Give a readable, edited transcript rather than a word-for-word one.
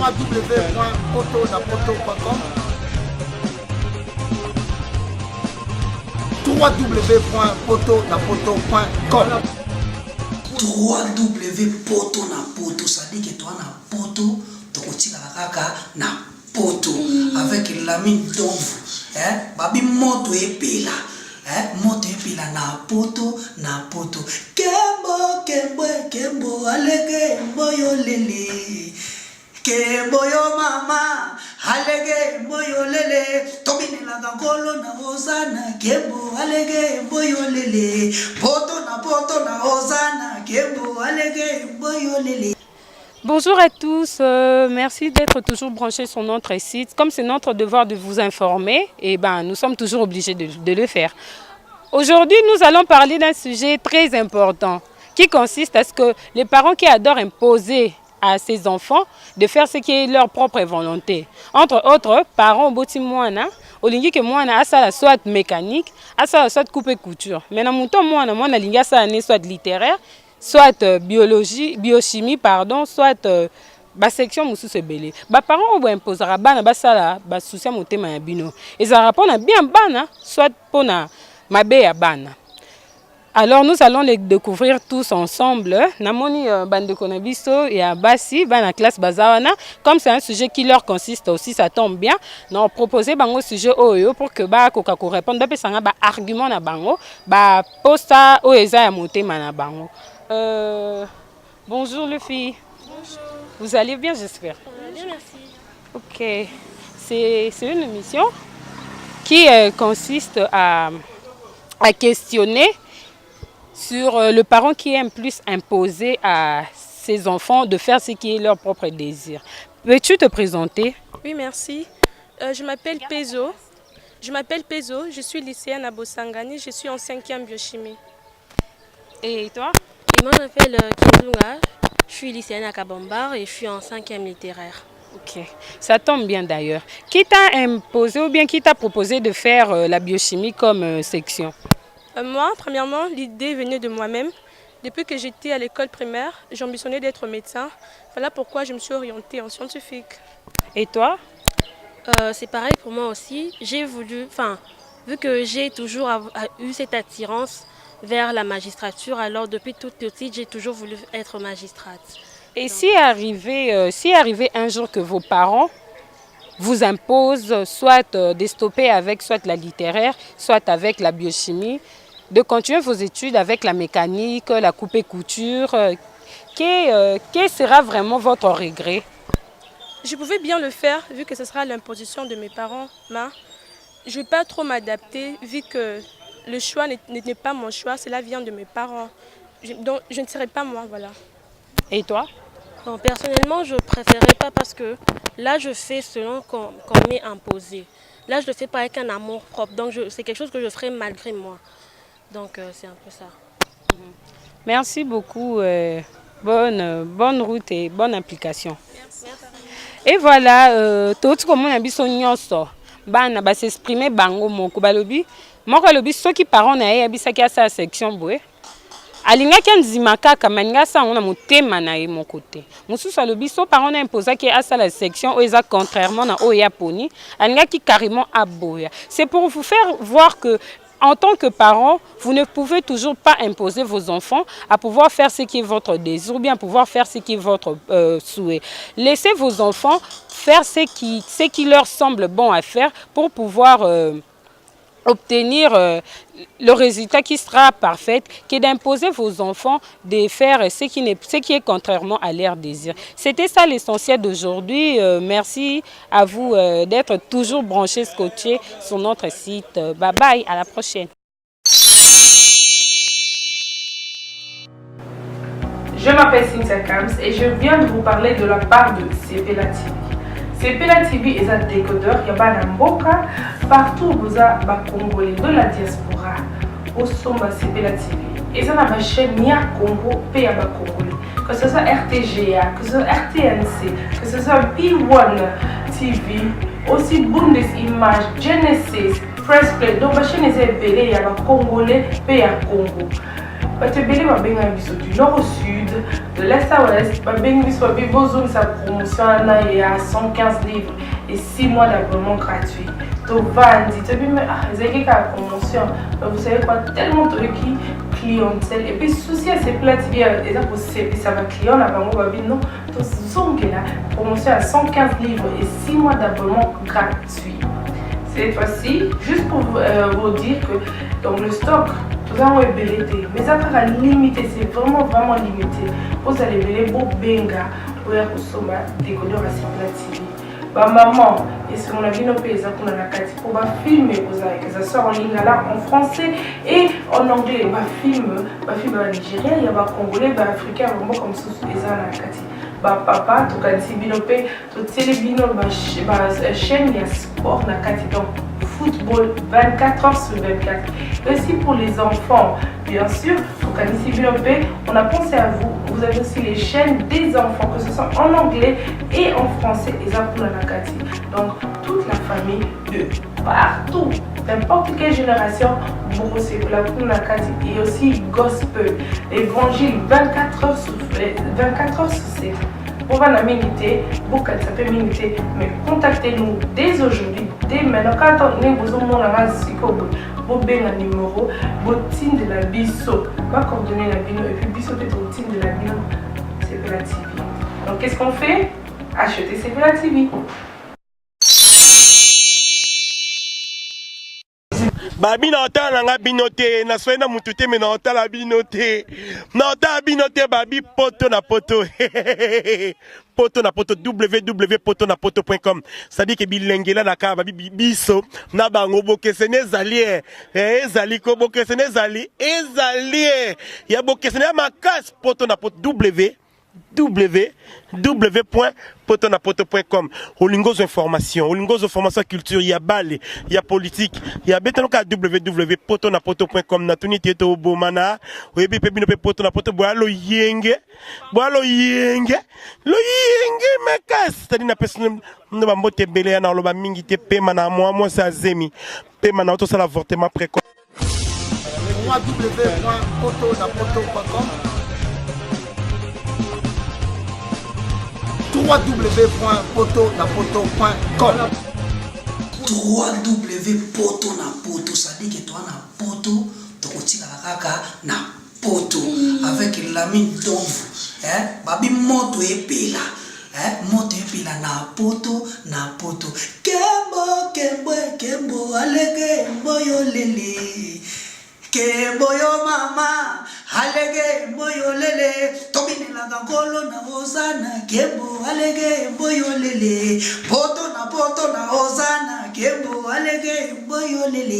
www.potonapoto.com www.potonapoto.com www.potonapoto, ça dit que toi na poto, tokotika la kaka na poto avec l'ami d'ombre, babi moto epela, moto epela na poto, kembo alege mboyo lele, kembo yo mama alege mboyo lele, tobine la gangolo na hosana, kembo alege mboyo lele, poto na hosana, kembo alege mboyo lele. Bonjour à tous, merci d'être toujours branchés sur notre site. Comme c'est notre devoir de vous informer, nous sommes toujours obligés de le faire. Aujourd'hui, nous allons parler d'un sujet très important qui consiste à ce que les parents qui adorent imposer à ses enfants de faire ce qui est leur propre volonté. Entre autres, parents boti mwana, olingi ke mwana asala soit mécanique, asala soit coupe couture. Mais na muto mwana lingi asala ne soit littéraire, soit biologie, biochimie, pardon, soit section mususu belé. Ba parents bo imposera bana basala ba soucia motema ya bino. Ezara pona bien bana, soit pona mabe ya bana. Alors nous allons les découvrir tous ensemble. Namoni bande konabiso et basi bana classe bazawana. Comme c'est un sujet qui leur consiste aussi, ça tombe bien. Nous proposer bango sujet oyo pour que ba koka ko répondre ba pesanga ba argument na bango, ba posta o eza ya motema na bango. Bonjour les filles. Bonjour. Vous allez bien, j'espère. Bien, merci. Ok. C'est une émission qui consiste à questionner sur le parent qui aime plus imposer à ses enfants de faire ce qui est leur propre désir. Peux-tu te présenter? Oui, merci. Je m'appelle Pezo. Je suis lycéenne à Bosangani. Je suis en 5e biochimie. Et toi? Et moi, je m'appelle Kinzunga. Je suis lycéenne à Kabambar et je suis en 5e littéraire. Ok, ça tombe bien d'ailleurs. Qui t'a imposé ou bien qui t'a proposé de faire la biochimie comme section? Moi, premièrement, l'idée venait de moi-même. Depuis que j'étais à l'école primaire, j'ambitionnais d'être médecin. Voilà pourquoi je me suis orientée en scientifique. Et toi? C'est pareil pour moi aussi. J'ai voulu, vu que j'ai toujours eu cette attirance vers la magistrature, alors depuis toute petite, j'ai toujours voulu être magistrate. Et si arrivé un jour que vos parents vous imposent soit de stopper avec soit la littéraire, soit avec la biochimie, de continuer vos études avec la mécanique, la coupe et couture, quel sera vraiment votre regret? Je pouvais bien le faire vu que ce sera l'imposition de mes parents, mais je ne vais pas trop m'adapter vu que le choix n'est pas mon choix, cela vient de mes parents. Donc je ne serai pas moi, voilà. Et toi? Bon, personnellement, je ne préférerais pas parce que là, je fais selon qu'on m'est imposé. Là, je ne le fais pas avec un amour propre. Donc, c'est quelque chose que je ferai malgré moi. Donc, c'est un peu ça. Merci beaucoup. Bonne route et bonne application. Merci. Et voilà, tout comme on a dit, bana ba s'exprimer bango moko balobi moko lobi soki parents na ye abisaki asa section boye alinga kanzima kaka maninga sango na motema na ye mon côté mususu alobi so parents na imposa ki asa la section o eza contrairement na o ya poni alinga ki carrément aboya. C'est pour vous faire voir que en tant que parent, vous ne pouvez toujours pas imposer vos enfants à pouvoir faire ce qui est votre désir ou bien à pouvoir faire ce qui est votre souhait. Laissez vos enfants faire ce qui leur semble bon à faire pour pouvoir obtenir le résultat qui sera parfait, qui est d'imposer vos enfants de faire ce qui est contrairement à leur désir. C'était ça l'essentiel d'aujourd'hui. Merci à vous d'être toujours branchés, scotchés sur notre site. Bye bye, à la prochaine. Je m'appelle Cynthia Kams et je viens de vous parler de la part de Sepela TV. Sepela TV est un décodeur, il y a un mboka partout vous avez Congolais de la diaspora au sommet Sepela TV. Et ça ma chaîne Nia Congo paye à Congolais. Que ce soit RTGA, que ce soit RTNC, que ce soit P1 TV, aussi Bundesimage, Genesis, Press Play. Donc ma chaîne est belée, il y a Congolais paye à Congo. Parce que belé ma benga biso du nord au sud, de l'Est à Ouest. Bengi soit besoin de sa promotion et à 115 livres et 6 mois d'abonnement gratuit. Donc, Vandi, tu as vu, la promotion. Vous savez quoi, tellement de clientèle. Et puis, souci à ces plats TV, et ça va client, là, non. Donc, la promotion à 115 livres et 6 mois d'abonnement gratuit. Cette fois-ci, juste pour vous dire que donc, le stock, tout ça est belleté, mais ça sera limité, c'est vraiment limité. Vous allez belleter pour benga, pour consommer décodeur à cette TV. Bah maman, et ce qu'on a vu nos pays, on a la carte pour filmer, que ça sort en ligne là en français et en anglais. Bah film en Nigeria, il y a des Congolais, des Africains, vraiment comme ça, ils ont la carte. Bah papa, tout cas si binopé, tout télébino, chaîne, il y a sport la carte donc football 24 heures sur 24. Et aussi pour les enfants, bien sûr, au Canisi Binopé, on a pensé à vous. Vous avez aussi les chaînes des enfants, que ce soit en anglais et en français, et ça pour la Nakati. Donc, toute la famille de partout, n'importe quelle génération, vous aussi pour la Nakati. Et aussi gospel, évangile 24 heures sur 7. Pour la minute, pour qu'elle s'appelle minute, mais contactez-nous dès aujourd'hui, dès maintenant. Quand on est besoin de vous avez un numéro, vous de la biso, pas coordonner la bino, et puis biso peut être de la bino, c'est la TV. Donc qu'est-ce qu'on fait? Acheter c'est la TV. Babi na ota na nga binote na soena mutute me na ota la binote na ota binote babi poto na poto poto na poto www.potonapoto.com ça dit que bilengela na ka babi biso na bango bokesene ezali ezali ko bokesene ezali ya bokesene makas poto na poto www.potonapoto.com. Olingos information culture, il y a balle, il y a politique, il y a betanoka www.potonapoto.com na tunité to bomana, oyebi pe bino pe potonapoto boalo yenge mekas, tadi na personne no ba mbote belé na loba mingi te pe mana moi sa zemi, pe mana auto sala avortement précoce. www.potonapoto.com www.potonapoto.com www.potonapoto, ça dit que toi na poto, tokotika la kaka na poto avec la mine d'ombre, babi moto epela, moto epela na poto kembo alege mboyo lele. Kembo yo mama, alege mboyo lele, tobine la gangolo na hosana, kembo alege mboyo lele, poto na hosana, kembo alege mboyo lele.